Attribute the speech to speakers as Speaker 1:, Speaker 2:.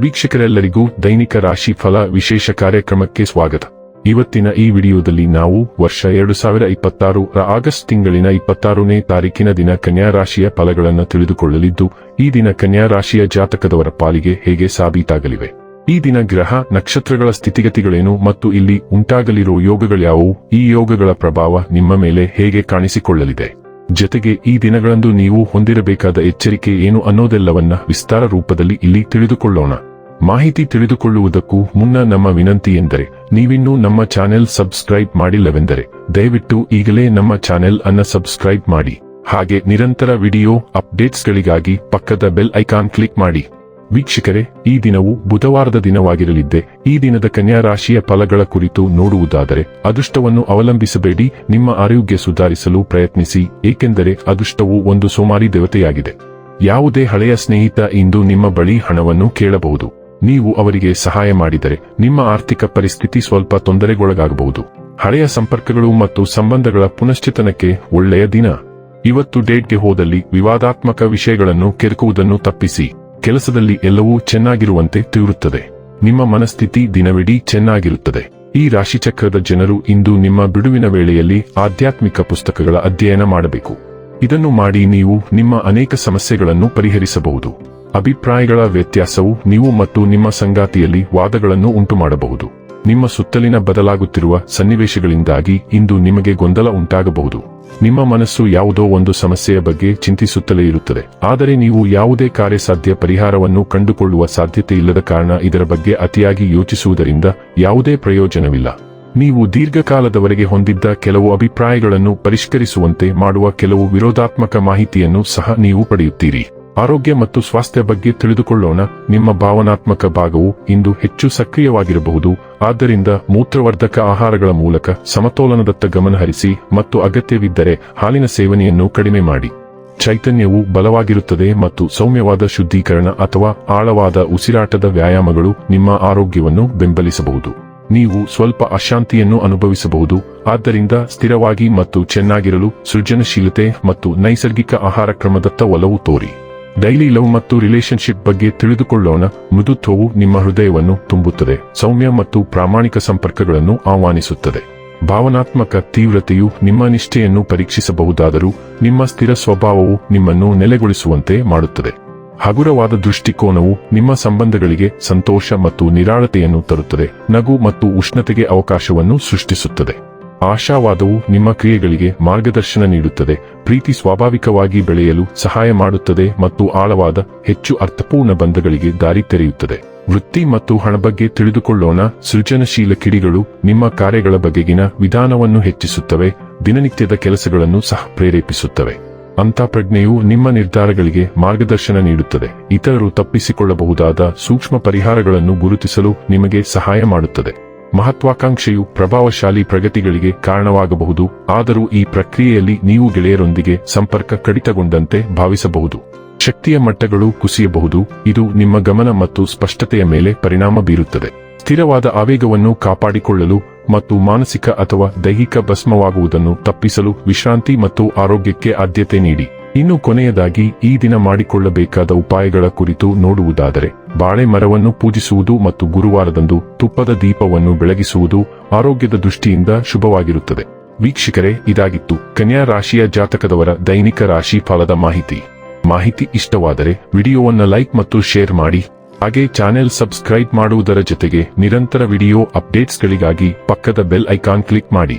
Speaker 1: ವೀಕ್ಷಕರೆಲ್ಲರಿಗೂ ದೈನಿಕ ರಾಶಿ ಫಲ ವಿಶೇಷ ಕಾರ್ಯಕ್ರಮಕ್ಕೆ ಸ್ವಾಗತ. ಇವತ್ತಿನ ಈ ವಿಡಿಯೋದಲ್ಲಿ ನಾವು ವರ್ಷ 2026 ರ ಆಗಸ್ಟ್ ತಿಂಗಳಿನ 26ನೇ ತಾರೀಕಿನ ದಿನ ಕನ್ಯಾ ರಾಶಿಯ ಫಲಗಳನ್ನು ತಿಳಿದುಕೊಳ್ಳಲಿದ್ದು, ಈ ದಿನ ಕನ್ಯಾ ರಾಶಿಯ ಜಾತಕದವರ ಪಾಲಿಗೆ ಹೇಗೆ ಸಾಬೀತಾಗಲಿವೆ, ಈ ದಿನ ಗ್ರಹ ನಕ್ಷತ್ರಗಳ ಸ್ಥಿತಿಗತಿಗಳೇನು ಮತ್ತು ಇಲ್ಲಿ ಉಂಟಾಗಲಿರುವ ಯೋಗಗಳ್ಯಾವುವು, ಈ ಯೋಗಗಳ ಪ್ರಭಾವ ನಿಮ್ಮ ಮೇಲೆ ಹೇಗೆ ಕಾಣಿಸಿಕೊಳ್ಳಲಿದೆ, ಜೊತೆಗೆ ಈ ದಿನಗಳಂದು ನೀವು ಹೊಂದಿರಬೇಕಾದ ಎಚ್ಚರಿಕೆ ಏನು ಅನ್ನೋದೆಲ್ಲವನ್ನ ವಿಸ್ತಾರ ರೂಪದಲ್ಲಿ ಇಲ್ಲಿ ತಿಳಿದುಕೊಳ್ಳೋಣ. ಮಾಹಿತಿ ತಿಳಿದುಕೊಳ್ಳುವುದಕ್ಕೂ ಮುನ್ನ ನಮ್ಮ ವಿನಂತಿ ಎಂದರೆ, ನೀವಿನ್ನೂ ನಮ್ಮ ಚಾನೆಲ್ ಸಬ್ಸ್ಕ್ರೈಬ್ ಮಾಡಿಲ್ಲವೆಂದರೆ ದಯವಿಟ್ಟು ಈಗಲೇ ನಮ್ಮ ಚಾನೆಲ್ ಅನ್ನು ಸಬ್ಸ್ಕ್ರೈಬ್ ಮಾಡಿ. ಹಾಗೆ ನಿರಂತರ ವಿಡಿಯೋ ಅಪ್ಡೇಟ್ಸ್ಗಳಿಗಾಗಿ ಪಕ್ಕದ ಬೆಲ್ ಐಕಾನ್ ಕ್ಲಿಕ್ ಮಾಡಿ. ವೀಕ್ಷಕರೇ, ಈ ದಿನವು ಬುಧವಾರದ ದಿನವಾಗಿರಲಿದ್ದೆ. ಈ ದಿನದ ಕನ್ಯಾ ರಾಶಿಯ ಫಲಗಳ ಕುರಿತು ನೋಡುವುದಾದರೆ, ಅದೃಷ್ಟವನ್ನು ಅವಲಂಬಿಸಬೇಡಿ, ನಿಮ್ಮ ಆರೋಗ್ಯ ಸುಧಾರಿಸಲು ಪ್ರಯತ್ನಿಸಿ, ಏಕೆಂದರೆ ಅದೃಷ್ಟವು ಒಂದು ಸೋಮಾರಿ ದೇವತೆಯಾಗಿದೆ. ಯಾವುದೇ ಹಳೆಯ ಸ್ನೇಹಿತ ಇಂದು ನಿಮ್ಮ ಬಳಿ ಹಣವನ್ನು ಕೇಳಬಹುದು. ನೀವು ಅವರಿಗೆ ಸಹಾಯ ಮಾಡಿದರೆ ನಿಮ್ಮ ಆರ್ಥಿಕ ಪರಿಸ್ಥಿತಿ ಸ್ವಲ್ಪ ತೊಂದರೆಗೊಳಗಾಗಬಹುದು. ಹಳೆಯ ಸಂಪರ್ಕಗಳು ಮತ್ತು ಸಂಬಂಧಗಳ ಪುನಶ್ಚೇತನಕ್ಕೆ ಒಳ್ಳೆಯ ದಿನ. ಇವತ್ತು ಡೇಟ್ಗೆ ಹೋದಲ್ಲಿ ವಿವಾದಾತ್ಮಕ ವಿಷಯಗಳನ್ನು ಕೆರಕುವುದನ್ನು ತಪ್ಪಿಸಿ. ಕೆಲಸದಲ್ಲಿ ಎಲ್ಲವೂ ಚೆನ್ನಾಗಿರುವಂತೆ ತೋರುತ್ತದೆ. ನಿಮ್ಮ ಮನಸ್ಥಿತಿ ದಿನವಿಡೀ ಚೆನ್ನಾಗಿರುತ್ತದೆ. ಈ ರಾಶಿಚಕ್ರದ ಜನರು ಇಂದು ನಿಮ್ಮ ಬಿಡುವಿನ ವೇಳೆಯಲ್ಲಿ ಆಧ್ಯಾತ್ಮಿಕ ಪುಸ್ತಕಗಳ ಅಧ್ಯಯನ ಮಾಡಬೇಕು. ಇದನ್ನು ಮಾಡಿ ನೀವು ನಿಮ್ಮ ಅನೇಕ ಸಮಸ್ಯೆಗಳನ್ನು ಪರಿಹರಿಸಬಹುದು. ಅಭಿಪ್ರಾಯಗಳ ವ್ಯತ್ಯಾಸವು ನೀವು ಮತ್ತು ನಿಮ್ಮ ಸಂಗಾತಿಯಲ್ಲಿ ವಾದಗಳನ್ನು ಉಂಟುಮಾಡಬಹುದು. ನಿಮ್ಮ ಸುತ್ತಲಿನ ಬದಲಾಗುತ್ತಿರುವ ಸನ್ನಿವೇಶಗಳಿಂದಾಗಿ ಇಂದು ನಿಮಗೆ ಗೊಂದಲ ಉಂಟಾಗಬಹುದು. ನಿಮ್ಮ ಮನಸ್ಸು ಯಾವುದೋ ಒಂದು ಸಮಸ್ಯೆಯ ಬಗ್ಗೆ ಚಿಂತಿಸುತ್ತಲೇ ಇರುತ್ತದೆ, ಆದರೆ ನೀವು ಯಾವುದೇ ಕಾರ್ಯಸಾಧ್ಯ ಪರಿಹಾರವನ್ನು ಕಂಡುಕೊಳ್ಳುವ ಸಾಧ್ಯತೆ ಇಲ್ಲದ ಕಾರಣ ಇದರ ಬಗ್ಗೆ ಅತಿಯಾಗಿ ಯೋಚಿಸುವುದರಿಂದ ಯಾವುದೇ ಪ್ರಯೋಜನವಿಲ್ಲ. ನೀವು ದೀರ್ಘಕಾಲದವರೆಗೆ ಹೊಂದಿದ್ದ ಕೆಲವು ಅಭಿಪ್ರಾಯಗಳನ್ನು ಪರಿಷ್ಕರಿಸುವಂತೆ ಮಾಡುವ ಕೆಲವು ವಿರೋಧಾತ್ಮಕ ಮಾಹಿತಿಯನ್ನು ಸಹ ನೀವು ಪಡೆಯುತ್ತೀರಿ. ಆರೋಗ್ಯ ಮತ್ತು ಸ್ವಾಸ್ಥ್ಯ ಬಗ್ಗೆ ತಿಳಿದುಕೊಳ್ಳೋಣ. ನಿಮ್ಮ ಭಾವನಾತ್ಮಕ ಭಾಗವು ಇಂದು ಹೆಚ್ಚು ಸಕ್ರಿಯವಾಗಿರಬಹುದು. ಆದ್ದರಿಂದ ಮೂತ್ರವರ್ಧಕ ಆಹಾರಗಳ ಮೂಲಕ ಸಮತೋಲನದತ್ತ ಗಮನಹರಿಸಿ ಮತ್ತು ಅಗತ್ಯವಿದ್ದರೆ ಹಾಲಿನ ಸೇವನೆಯನ್ನು ಕಡಿಮೆ ಮಾಡಿ. ಚೈತನ್ಯವು ಬಲವಾಗಿರುತ್ತದೆ ಮತ್ತು ಸೌಮ್ಯವಾದ ಶುದ್ಧೀಕರಣ ಅಥವಾ ಆಳವಾದ ಉಸಿರಾಟದ ವ್ಯಾಯಾಮಗಳು ನಿಮ್ಮ ಆರೋಗ್ಯವನ್ನು ಬೆಂಬಲಿಸಬಹುದು. ನೀವು ಸ್ವಲ್ಪ ಅಶಾಂತಿಯನ್ನು ಅನುಭವಿಸಬಹುದು. ಆದ್ದರಿಂದ ಸ್ಥಿರವಾಗಿ ಮತ್ತು ಚೆನ್ನಾಗಿರಲು ಸೃಜನಶೀಲತೆ ಮತ್ತು ನೈಸರ್ಗಿಕ ಆಹಾರ ಕ್ರಮದತ್ತ ಒಲವು ತೋರಿ. ಡೈಲಿ ಲವ್ ಮತ್ತು ರಿಲೇಶನ್ಶಿಪ್ ಬಗ್ಗೆ ತಿಳಿದುಕೊಳ್ಳೋಣ. ಮೃದುತ್ವವು ನಿಮ್ಮ ಹೃದಯವನ್ನು ತುಂಬುತ್ತದೆ, ಸೌಮ್ಯ ಮತ್ತು ಪ್ರಾಮಾಣಿಕ ಸಂಪರ್ಕಗಳನ್ನು ಆಹ್ವಾನಿಸುತ್ತದೆ. ಭಾವನಾತ್ಮಕ ತೀವ್ರತೆಯು ನಿಮ್ಮ ನಿಷ್ಠೆಯನ್ನು ಪರೀಕ್ಷಿಸಬಹುದಾದರೂ ನಿಮ್ಮ ಸ್ಥಿರ ಸ್ವಭಾವವು ನಿಮ್ಮನ್ನು ನೆಲೆಗೊಳಿಸುವಂತೆ ಮಾಡುತ್ತದೆ. ಹಗುರವಾದ ದೃಷ್ಟಿಕೋನವು ನಿಮ್ಮ ಸಂಬಂಧಗಳಿಗೆ ಸಂತೋಷ ಮತ್ತು ನಿರಾಳತೆಯನ್ನು ತರುತ್ತದೆ. ನಗು ಮತ್ತು ಉಷ್ಣತೆಗೆ ಅವಕಾಶವನ್ನು ಸೃಷ್ಟಿಸುತ್ತದೆ. ಆಶಾವಾದವು ನಿಮ್ಮ ಕ್ರಿಯೆಗಳಿಗೆ ಮಾರ್ಗದರ್ಶನ ನೀಡುತ್ತದೆ. ಪ್ರೀತಿ ಸ್ವಾಭಾವಿಕವಾಗಿ ಬೆಳೆಯಲು ಸಹಾಯ ಮಾಡುತ್ತದೆ ಮತ್ತು ಆಳವಾದ ಹೆಚ್ಚು ಅರ್ಥಪೂರ್ಣ ಬಂಧಗಳಿಗೆ ದಾರಿ ತೆರೆಯುತ್ತದೆ. ವೃತ್ತಿ ಮತ್ತು ಹಣ ಬಗ್ಗೆ ತಿಳಿದುಕೊಳ್ಳೋಣ. ಸೃಜನಶೀಲ ಕಿಡಿಗಳು ನಿಮ್ಮ ಕಾರ್ಯಗಳ ಬಗೆಗಿನ ವಿಧಾನವನ್ನು ಹೆಚ್ಚಿಸುತ್ತವೆ, ದಿನನಿತ್ಯದ ಕೆಲಸಗಳನ್ನು ಸಹ ಪ್ರೇರೇಪಿಸುತ್ತವೆ. ಅಂತಃಪ್ರಜ್ಞೆಯು ನಿಮ್ಮ ನಿರ್ಧಾರಗಳಿಗೆ ಮಾರ್ಗದರ್ಶನ ನೀಡುತ್ತದೆ. ಇತರರು ತಪ್ಪಿಸಿಕೊಳ್ಳಬಹುದಾದ ಸೂಕ್ಷ್ಮ ಪರಿಹಾರಗಳನ್ನು ಗುರುತಿಸಲು ನಿಮಗೆ ಸಹಾಯ ಮಾಡುತ್ತದೆ. ಮಹತ್ವಾಕಾಂಕ್ಷೆಯು ಪ್ರಭಾವಶಾಲಿ ಪ್ರಗತಿಗಳಿಗೆ ಕಾರಣವಾಗಬಹುದು, ಆದರೂ ಈ ಪ್ರಕ್ರಿಯೆಯಲ್ಲಿ ನೀವು ಗೆಳೆಯರೊಂದಿಗೆ ಸಂಪರ್ಕ ಕಡಿತಗೊಂಡಂತೆ ಭಾವಿಸಬಹುದು. ಶಕ್ತಿಯ ಮಟ್ಟಗಳು ಕುಸಿಯಬಹುದು. ಇದು ನಿಮ್ಮ ಗಮನ ಮತ್ತು ಸ್ಪಷ್ಟತೆಯ ಮೇಲೆ ಪರಿಣಾಮ ಬೀರುತ್ತದೆ. ಸ್ಥಿರವಾದ ಆವೇಗವನ್ನು ಕಾಪಾಡಿಕೊಳ್ಳಲು ಮತ್ತು ಮಾನಸಿಕ ಅಥವಾ ದೈಹಿಕ ಭಸ್ಮವಾಗುವುದನ್ನು ತಪ್ಪಿಸಲು ವಿಶ್ರಾಂತಿ ಮತ್ತು ಆರೋಗ್ಯಕ್ಕೆ ಆದ್ಯತೆ ನೀಡಿ. ಇನ್ನು ಕೊನೆಯದಾಗಿ ಈ ದಿನ ಮಾಡಿಕೊಳ್ಳಬೇಕಾದ ಉಪಾಯಗಳ ಕುರಿತು ನೋಡುವುದಾದರೆ, ಬಾಳೆ ಮರವನ್ನು ಪೂಜಿಸುವುದು ಮತ್ತು ಗುರುವಾರದಂದು ತುಪ್ಪದ ದೀಪವನ್ನು ಬೆಳಗಿಸುವುದು ಆರೋಗ್ಯದ ದೃಷ್ಟಿಯಿಂದ ಶುಭವಾಗಿರುತ್ತದೆ. ವೀಕ್ಷಕರೇ, ಇದಾಗಿತ್ತು ಕನ್ಯಾ ರಾಶಿಯ ಜಾತಕದವರ ದೈನಿಕ ರಾಶಿ ಫಲದ ಮಾಹಿತಿ ಇಷ್ಟವಾದರೆ ವಿಡಿಯೋವನ್ನು ಲೈಕ್ ಮತ್ತು ಶೇರ್ ಮಾಡಿ. ಹಾಗೆ ಚಾನೆಲ್ ಸಬ್ಸ್ಕ್ರೈಬ್ ಮಾಡುವುದರ ಜೊತೆಗೆ ನಿರಂತರ ವಿಡಿಯೋ ಅಪ್ಡೇಟ್ಸ್ಗಳಿಗಾಗಿ ಪಕ್ಕದ ಬೆಲ್ ಐಕಾನ್ ಕ್ಲಿಕ್ ಮಾಡಿ.